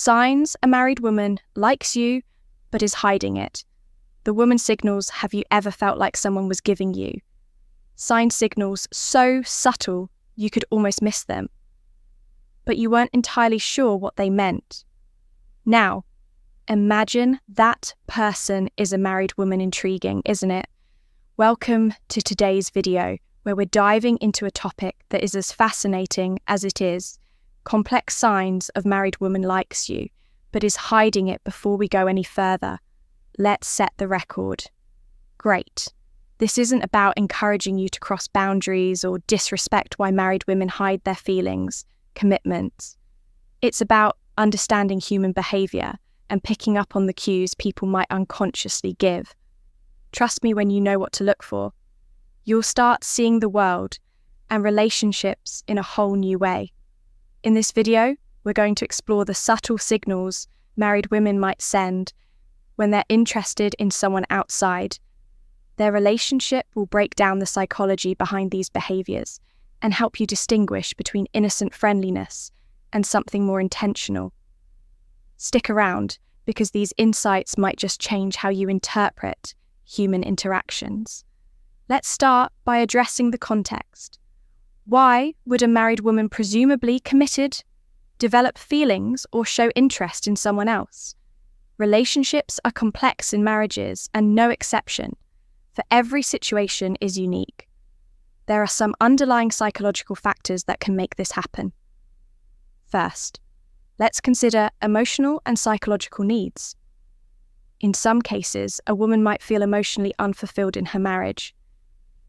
Signs a married woman likes you, but is hiding it. The woman signals have you ever felt like someone was giving you. Sign signals so subtle you could almost miss them. But you weren't entirely sure what they meant. Now, imagine that person is a married woman. Intriguing, isn't it? Welcome to today's video, where we're diving into a topic that is as fascinating as it is complex signs of married woman likes you, but is hiding it. Before we go any further, let's set the record. Great. This isn't about encouraging you to cross boundaries or disrespect why married women hide their feelings, commitments. It's about understanding human behavior and picking up on the cues people might unconsciously give. Trust me when you know what to look for. You'll start seeing the world and relationships in a whole new way. In this video, we're going to explore the subtle signals married women might send when they're interested in someone outside. Their relationship will break down the psychology behind these behaviors and help you distinguish between innocent friendliness and something more intentional. Stick around, because these insights might just change how you interpret human interactions. Let's start by addressing the context. Why would a married woman, presumably committed, develop feelings or show interest in someone else? Relationships are complex in marriages, and no exception, for every situation is unique. There are some underlying psychological factors that can make this happen. First, let's consider emotional and psychological needs. In some cases, a woman might feel emotionally unfulfilled in her marriage.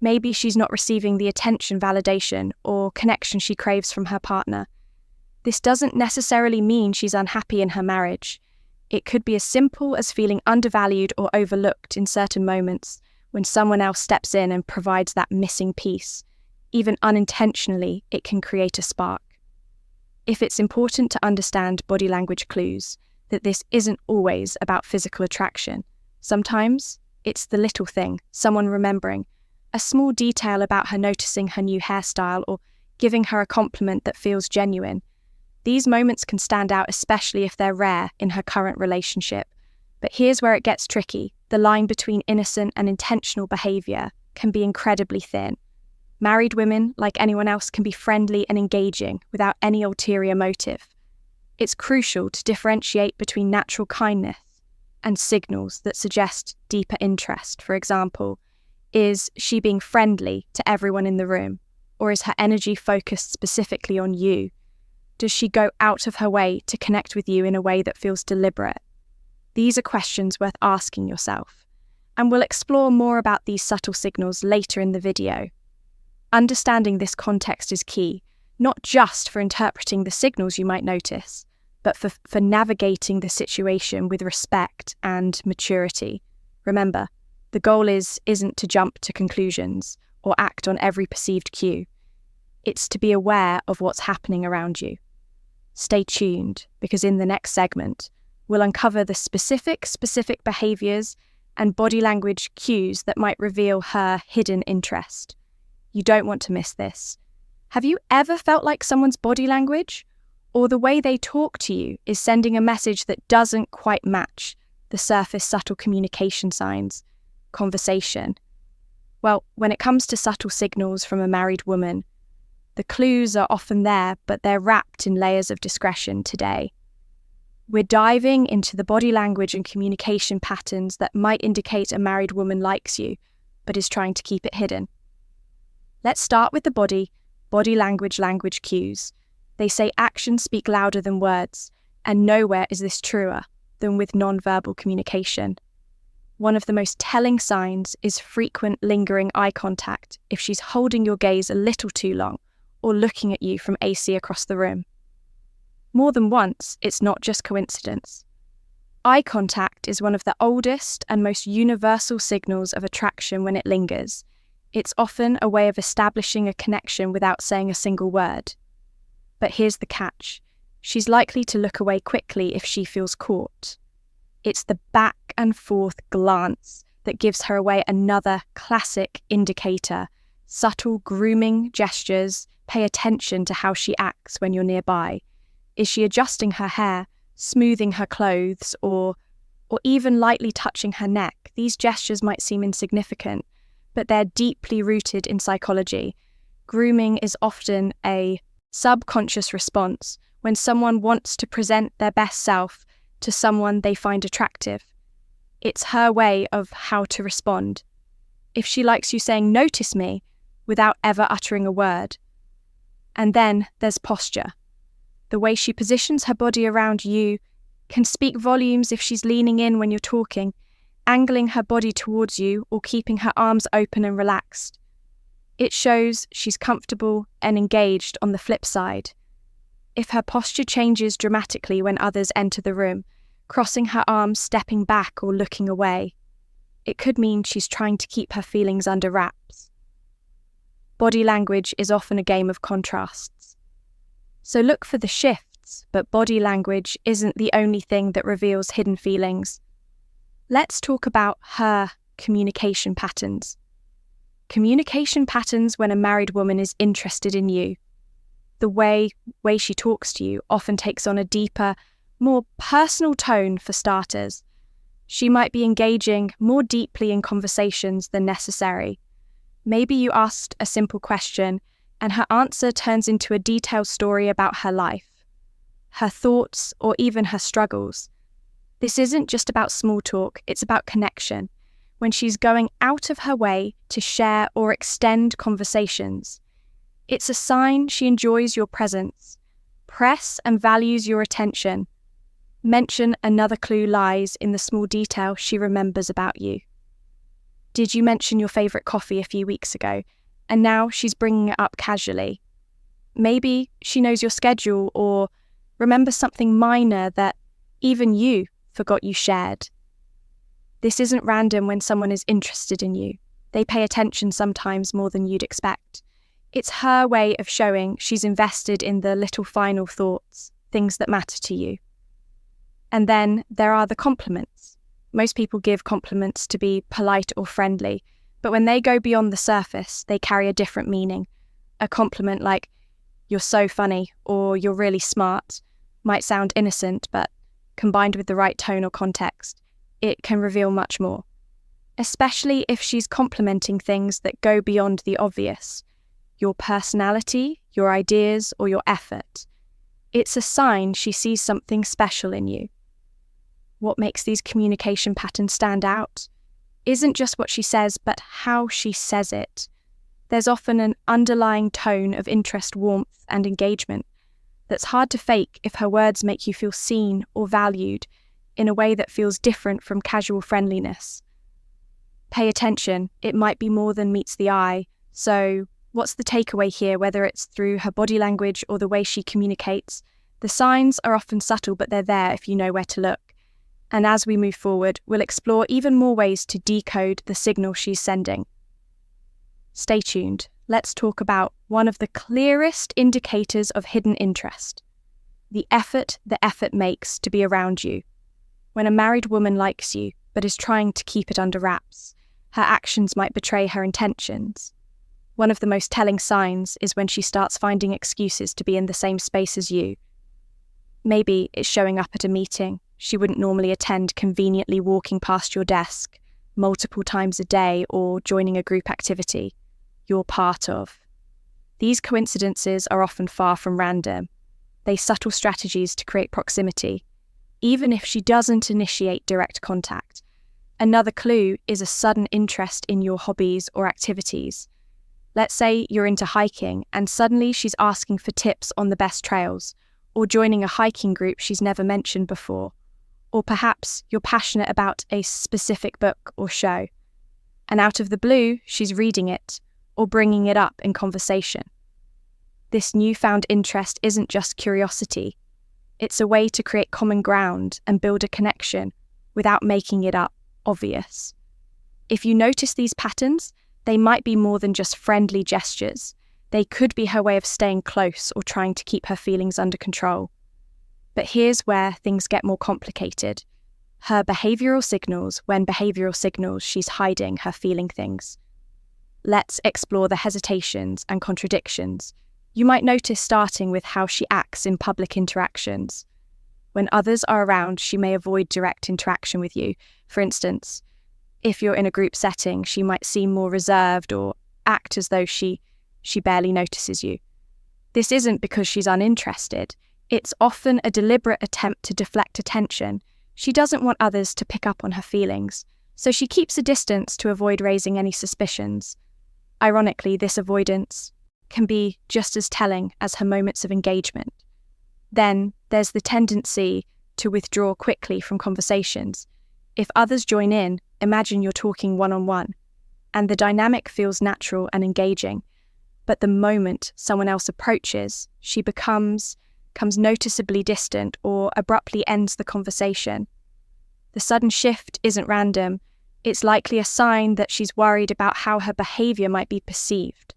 Maybe she's not receiving the attention, validation, or connection she craves from her partner. This doesn't necessarily mean she's unhappy in her marriage. It could be as simple as feeling undervalued or overlooked in certain moments when someone else steps in and provides that missing piece. Even unintentionally, it can create a spark. If it's important to understand body language clues, that this isn't always about physical attraction. Sometimes it's the little thing, someone remembering, a small detail about her noticing her new hairstyle or giving her a compliment that feels genuine. These moments can stand out, especially if they're rare in her current relationship. But here's where it gets tricky. The line between innocent and intentional behavior can be incredibly thin. Married women, like anyone else, can be friendly and engaging without any ulterior motive. It's crucial to differentiate between natural kindness and signals that suggest deeper interest. For example, is she being friendly to everyone in the room, or is her energy focused specifically on you? Does she go out of her way to connect with you in a way that feels deliberate? These are questions worth asking yourself, and we'll explore more about these subtle signals later in the video. Understanding this context is key, not just for interpreting the signals you might notice, but for navigating the situation with respect and maturity. Remember, the goal isn't to jump to conclusions or act on every perceived cue. It's to be aware of what's happening around you. Stay tuned, because in the next segment, we'll uncover the specific behaviors and body language cues that might reveal her hidden interest. You don't want to miss this. Have you ever felt like someone's body language or the way they talk to you is sending a message that doesn't quite match the surface subtle communication signs? Conversation. Well, when it comes to subtle signals from a married woman, the clues are often there, but they're wrapped in layers of discretion today. We're diving into the body language and communication patterns that might indicate a married woman likes you, but is trying to keep it hidden. Let's start with the body language cues. They say actions speak louder than words, and nowhere is this truer than with non-verbal communication. One of the most telling signs is frequent lingering eye contact if she's holding your gaze a little too long or looking at you from AC across the room. More than once, it's not just coincidence. Eye contact is one of the oldest and most universal signals of attraction when it lingers. It's often a way of establishing a connection without saying a single word. But here's the catch. She's likely to look away quickly if she feels caught. It's the back and forth glance that gives her away. Another classic indicator. Subtle grooming gestures. Pay attention to how she acts when you're nearby. Is she adjusting her hair, smoothing her clothes, or even lightly touching her neck. These gestures might seem insignificant, but they're deeply rooted in psychology. Grooming is often a subconscious response when someone wants to present their best self to someone they find attractive. It's her way of how to respond. If she likes you saying, "Notice me," without ever uttering a word. And then there's posture. The way she positions her body around you can speak volumes if she's leaning in when you're talking, angling her body towards you, or keeping her arms open and relaxed. It shows she's comfortable and engaged. On the flip side, if her posture changes dramatically when others enter the room, crossing her arms, stepping back, or looking away, it could mean she's trying to keep her feelings under wraps. Body language is often a game of contrasts. So look for the shifts, but body language isn't the only thing that reveals hidden feelings. Let's talk about her communication patterns. Communication patterns when a married woman is interested in you. The way she talks to you often takes on a deeper, more personal tone for starters. She might be engaging more deeply in conversations than necessary. Maybe you asked a simple question and her answer turns into a detailed story about her life, her thoughts, or even her struggles. This isn't just about small talk, it's about connection. When she's going out of her way to share or extend conversations, it's a sign she enjoys your presence. Press and values your attention. Mention another clue lies in the small detail she remembers about you. Did you mention your favourite coffee a few weeks ago, and now she's bringing it up casually? Maybe she knows your schedule or remembers something minor that even you forgot you shared. This isn't random when someone is interested in you. They pay attention sometimes more than you'd expect. It's her way of showing she's invested in the little final thoughts, things that matter to you. And then there are the compliments. Most people give compliments to be polite or friendly, but when they go beyond the surface, they carry a different meaning. A compliment like, "You're so funny," or "You're really smart," might sound innocent, but combined with the right tone or context, it can reveal much more. Especially if she's complimenting things that go beyond the obvious. Your personality, your ideas, or your effort. It's a sign she sees something special in you. What makes these communication patterns stand out isn't just what she says, but how she says it. There's often an underlying tone of interest, warmth, and engagement that's hard to fake if her words make you feel seen or valued in a way that feels different from casual friendliness. Pay attention, it might be more than meets the eye. So, what's the takeaway here, whether it's through her body language or the way she communicates? The signs are often subtle, but they're there if you know where to look. And as we move forward, we'll explore even more ways to decode the signal she's sending. Stay tuned. Let's talk about one of the clearest indicators of hidden interest: the effort makes to be around you. When a married woman likes you, but is trying to keep it under wraps, her actions might betray her intentions. One of the most telling signs is when she starts finding excuses to be in the same space as you. Maybe it's showing up at a meeting she wouldn't normally attend, conveniently walking past your desk multiple times a day, or joining a group activity you're part of. These coincidences are often far from random. They're subtle strategies to create proximity, even if she doesn't initiate direct contact. Another clue is a sudden interest in your hobbies or activities. Let's say you're into hiking and suddenly she's asking for tips on the best trails, or joining a hiking group she's never mentioned before. Or perhaps you're passionate about a specific book or show, and out of the blue, she's reading it or bringing it up in conversation. This newfound interest isn't just curiosity. It's a way to create common ground and build a connection without making it up obvious. If you notice these patterns, they might be more than just friendly gestures. They could be her way of staying close or trying to keep her feelings under control. But here's where things get more complicated. Her behavioural signals, when behavioural signals she's hiding her feeling things. Let's explore the hesitations and contradictions you might notice, starting with how she acts in public interactions. When others are around, she may avoid direct interaction with you. For instance, if you're in a group setting, she might seem more reserved or act as though she barely notices you. This isn't because she's uninterested. It's often a deliberate attempt to deflect attention. She doesn't want others to pick up on her feelings, so she keeps a distance to avoid raising any suspicions. Ironically, this avoidance can be just as telling as her moments of engagement. Then there's the tendency to withdraw quickly from conversations. If others join in, imagine you're talking one-on-one, and the dynamic feels natural and engaging. But the moment someone else approaches, she becomes noticeably distant or abruptly ends the conversation. The sudden shift isn't random. It's likely a sign that she's worried about how her behavior might be perceived.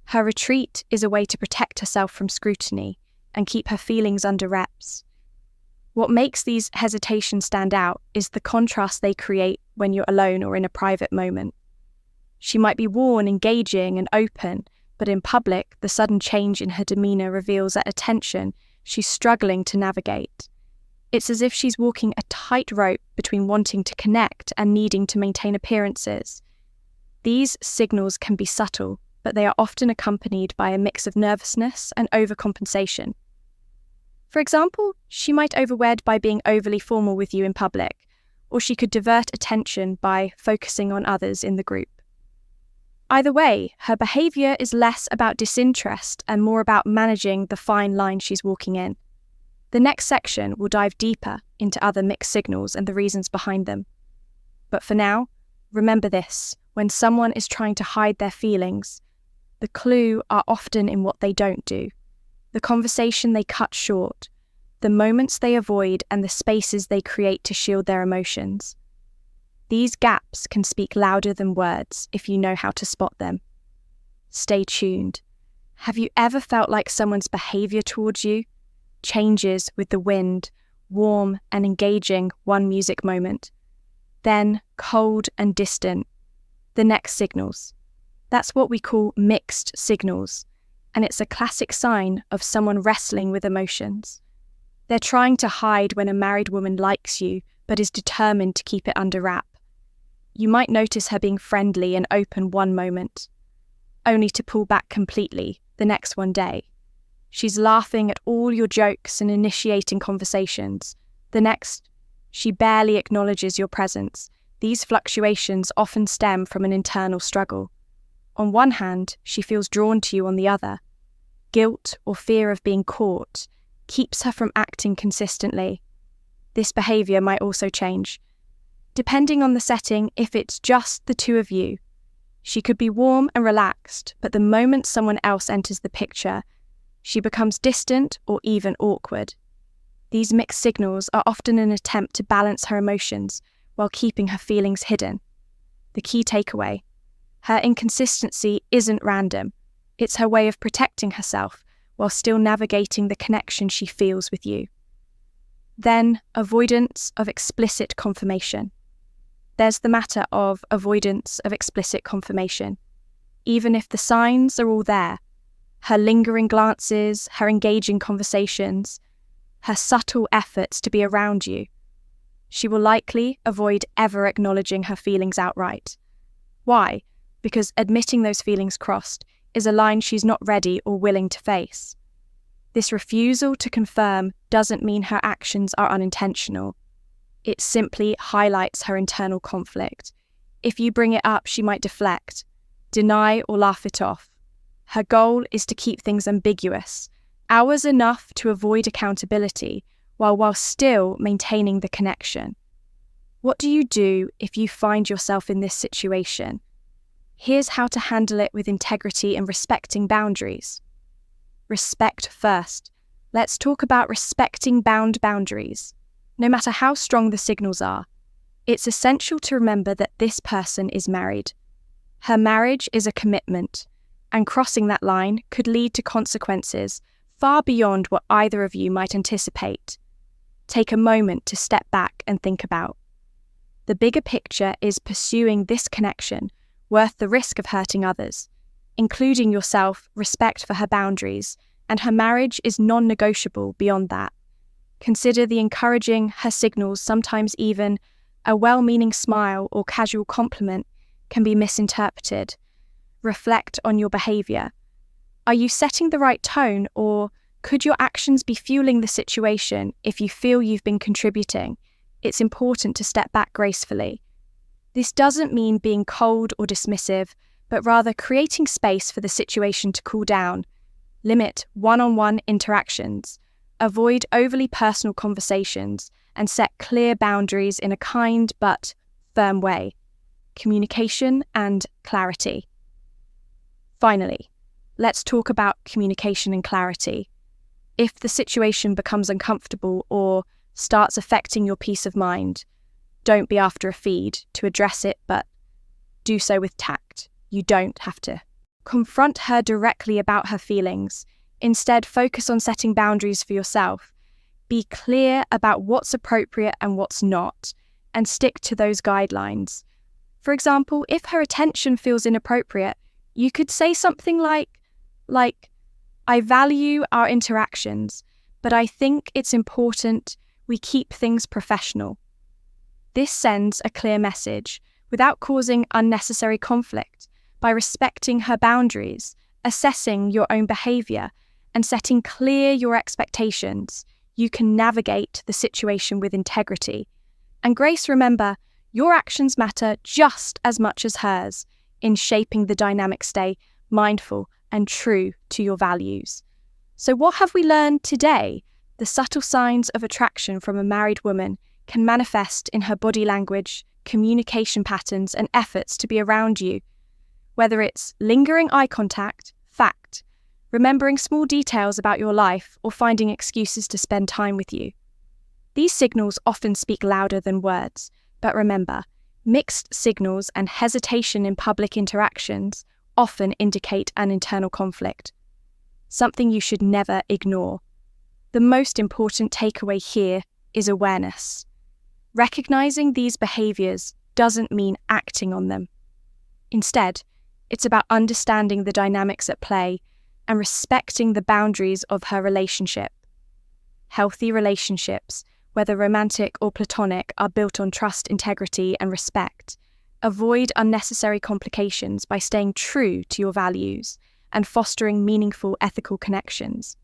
Her retreat is a way to protect herself from scrutiny and keep her feelings under wraps. What makes these hesitations stand out is the contrast they create when you're alone or in a private moment. She might be warm, engaging, and open, but in public, the sudden change in her demeanour reveals a tension she's struggling to navigate. It's as if she's walking a tightrope between wanting to connect and needing to maintain appearances. These signals can be subtle, but they are often accompanied by a mix of nervousness and overcompensation. For example, she might overwed by being overly formal with you in public, or she could divert attention by focusing on others in the group. Either way, her behaviour is less about disinterest and more about managing the fine line she's walking in. The next section will dive deeper into other mixed signals and the reasons behind them. But for now, remember this: when someone is trying to hide their feelings, the clue are often in what they don't do, the conversation they cut short, the moments they avoid, and the spaces they create to shield their emotions. These gaps can speak louder than words if you know how to spot them. Stay tuned. Have you ever felt like someone's behaviour towards you changes with the wind, warm and engaging one music moment, then cold and distant the next signals? That's what we call mixed signals, and it's a classic sign of someone wrestling with emotions. They're trying to hide when a married woman likes you but is determined to keep it under wrap. You might notice her being friendly and open one moment, only to pull back completely the next one day. She's laughing at all your jokes and initiating conversations. The next, she barely acknowledges your presence. These fluctuations often stem from an internal struggle. On one hand, she feels drawn to you on the other. Guilt or fear of being caught keeps her from acting consistently. This behaviour might also change, depending on the setting. If it's just the two of you, she could be warm and relaxed, but the moment someone else enters the picture, she becomes distant or even awkward. These mixed signals are often an attempt to balance her emotions while keeping her feelings hidden. The key takeaway: her inconsistency isn't random. It's her way of protecting herself while still navigating the connection she feels with you. Then, avoidance of explicit confirmation. There's the matter of avoidance of explicit confirmation. Even if the signs are all there, her lingering glances, her engaging conversations, her subtle efforts to be around you, she will likely avoid ever acknowledging her feelings outright. Why? Because admitting those feelings crossed is a line she's not ready or willing to face. This refusal to confirm doesn't mean her actions are unintentional. It simply highlights her internal conflict. If you bring it up, she might deflect, deny, or laugh it off. Her goal is to keep things ambiguous, hours enough to avoid accountability, while still maintaining the connection. What do you do if you find yourself in this situation? Here's how to handle it with integrity and respecting boundaries. Respect first. Let's talk about respecting boundaries. No matter how strong the signals are, it's essential to remember that this person is married. Her marriage is a commitment, and crossing that line could lead to consequences far beyond what either of you might anticipate. Take a moment to step back and think about. The bigger picture is pursuing this connection worth the risk of hurting others, including yourself. Respect for her boundaries, and her marriage is non-negotiable beyond that. Consider the encouraging her signals, sometimes even a well-meaning smile or casual compliment can be misinterpreted. Reflect on your behavior. Are you setting the right tone, or could your actions be fueling the situation? If you feel you've been contributing, it's important to step back gracefully. This doesn't mean being cold or dismissive, but rather creating space for the situation to cool down. Limit one-on-one interactions. Avoid overly personal conversations and set clear boundaries in a kind but firm way. Communication and clarity. Finally, let's talk about communication and clarity. If the situation becomes uncomfortable or starts affecting your peace of mind, don't be after a feed to address it, but do so with tact. You don't have to confront her directly about her feelings. Instead, focus on setting boundaries for yourself. Be clear about what's appropriate and what's not, and stick to those guidelines. For example, if her attention feels inappropriate, you could say something like, I value our interactions, but I think it's important we keep things professional. This sends a clear message without causing unnecessary conflict. By respecting her boundaries, assessing your own behavior, and setting clear your expectations, you can navigate the situation with integrity. And Grace, remember, your actions matter just as much as hers in shaping the dynamic. Stay mindful and true to your values. So what have we learned today? The subtle signs of attraction from a married woman can manifest in her body language, communication patterns, and efforts to be around you. Whether it's lingering eye contact, fact, remembering small details about your life, or finding excuses to spend time with you. These signals often speak louder than words, but remember, mixed signals and hesitation in public interactions often indicate an internal conflict, something you should never ignore. The most important takeaway here is awareness. Recognizing these behaviors doesn't mean acting on them. Instead, it's about understanding the dynamics at play and respecting the boundaries of her relationship. Healthy relationships, whether romantic or platonic, are built on trust, integrity, and respect. Avoid unnecessary complications by staying true to your values and fostering meaningful, ethical connections.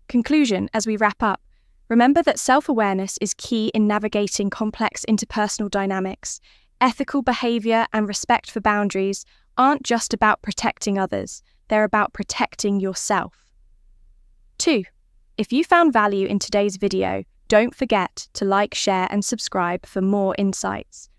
Conclusion, as we wrap up, remember that self-awareness is key in navigating complex interpersonal dynamics. Ethical behavior and respect for boundaries aren't just about protecting others, they're about protecting yourself. 2. If you found value in today's video, don't forget to like, share, and subscribe for more insights.